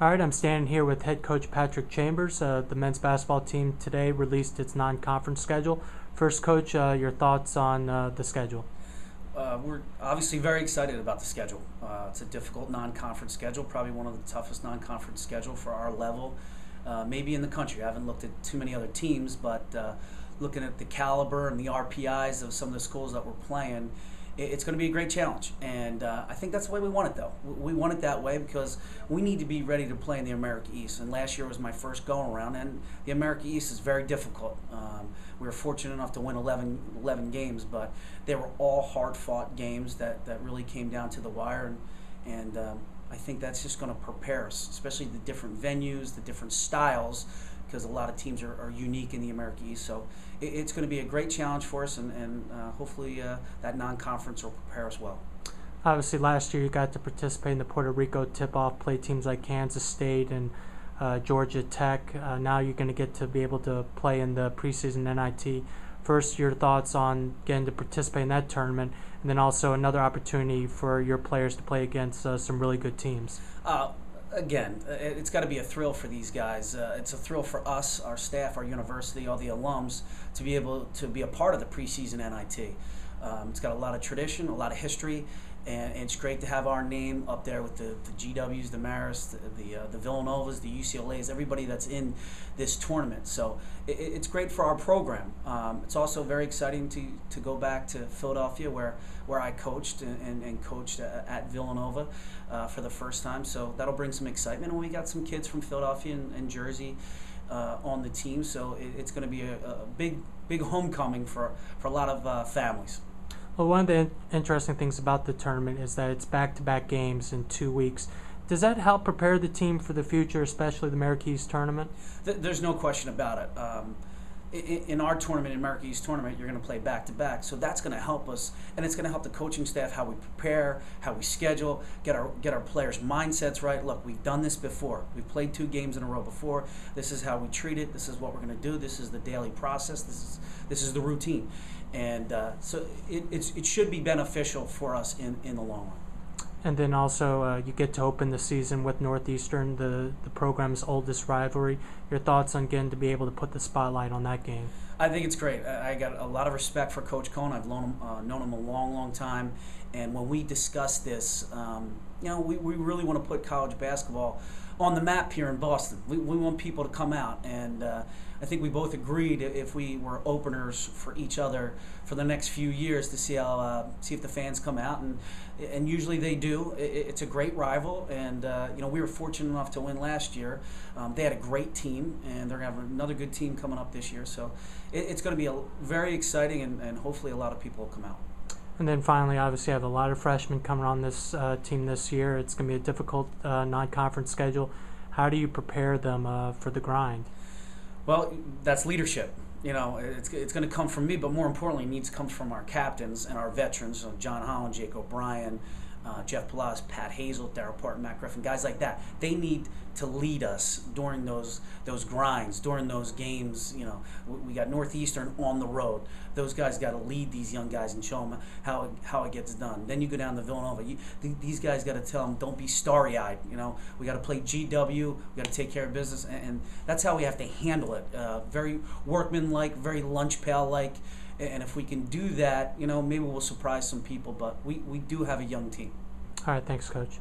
All right, I'm standing here with head coach Patrick Chambers. The men's basketball team today released its non-conference schedule. First, coach, your thoughts on the schedule? We're obviously very excited about the schedule. It's a difficult non-conference schedule, probably one of the toughest non-conference schedule for our level, maybe in the country. I haven't looked at too many other teams, but looking at the caliber and the RPIs of some of the schools that we're playing, it's going to be a great challenge. And I think that's the way we want it, though. We want it that way because we need to be ready to play in the America East. And last year was my first go-around, and the America East is very difficult. We were fortunate enough to win 11 games, but they were all hard-fought games that really came down to the wire. And I think that's just going to prepare us, especially the different venues, the different styles, because a lot of teams are unique in the America East. So it's going to be a great challenge for us, and hopefully that non-conference will prepare us well. Obviously, last year you got to participate in the Puerto Rico tip-off, play teams like Kansas State and Georgia Tech. Now you're going to get to be able to play in the preseason NIT. First, your thoughts on getting to participate in that tournament, and then also another opportunity for your players to play against some really good teams. Again, it's got to be a thrill for these guys. It's a thrill for us, our staff, our university, all the alums, to be able to be a part of the preseason NIT. It's got a lot of tradition, a lot of history, and it's great to have our name up there with the GWs, the Marist, the Villanovas, the UCLAs, everybody that's in this tournament. So it's great for our program. It's also very exciting to go back to Philadelphia where I coached and coached at Villanova for the first time. So that'll bring some excitement. And we got some kids from Philadelphia and Jersey on the team. So it's going to be a big homecoming for a lot of families. Well, one of the interesting things about the tournament is that it's back-to-back games in 2 weeks. Does that help prepare the team for the future, especially the America East tournament? There's no question about it. In our tournament, in America East tournament, you're going to play back-to-back, so that's going to help us, and it's going to help the coaching staff how we prepare, how we schedule, get our players' mindsets right. Look, we've done this before. We've played 2 games in a row before. This is how we treat it. This is what we're going to do. This is the daily process. This is the routine, and so it should be beneficial for us in the long run. And then also you get to open the season with Northeastern, the program's oldest rivalry. Your thoughts on getting to be able to put the spotlight on that game? I think it's great. I got a lot of respect for Coach Cohn. I've known him a long time. And when we discuss this, we really want to put college basketball on the map here in Boston. We want people to come out, and I think we both agreed if we were openers for each other for the next few years to see if the fans come out, and usually they do. It's a great rival, and we were fortunate enough to win last year. They had a great team, and they're going to have another good team coming up this year. So it's going to be very exciting, and hopefully a lot of people will come out. And then finally, obviously, you have a lot of freshmen coming on this team this year. It's going to be a difficult non-conference schedule. How do you prepare them for the grind? Well, that's leadership. It's going to come from me, but more importantly, it needs to come from our captains and our veterans, John Holland, Jake O'Brien, Jeff Palaz, Pat Hazel, Darryl Parton, Matt Griffin, guys like that. They need to lead us during those grinds, during those games. We got Northeastern on the road. Those guys got to lead these young guys and show them how it gets done. Then you go down to Villanova. These guys got to tell them, don't be starry-eyed. We got to play GW. We got to take care of business, and that's how we have to handle it. Very workman-like, very lunch pail-like. And if we can do that, maybe we'll surprise some people. But we do have a young team. All right, thanks, Coach.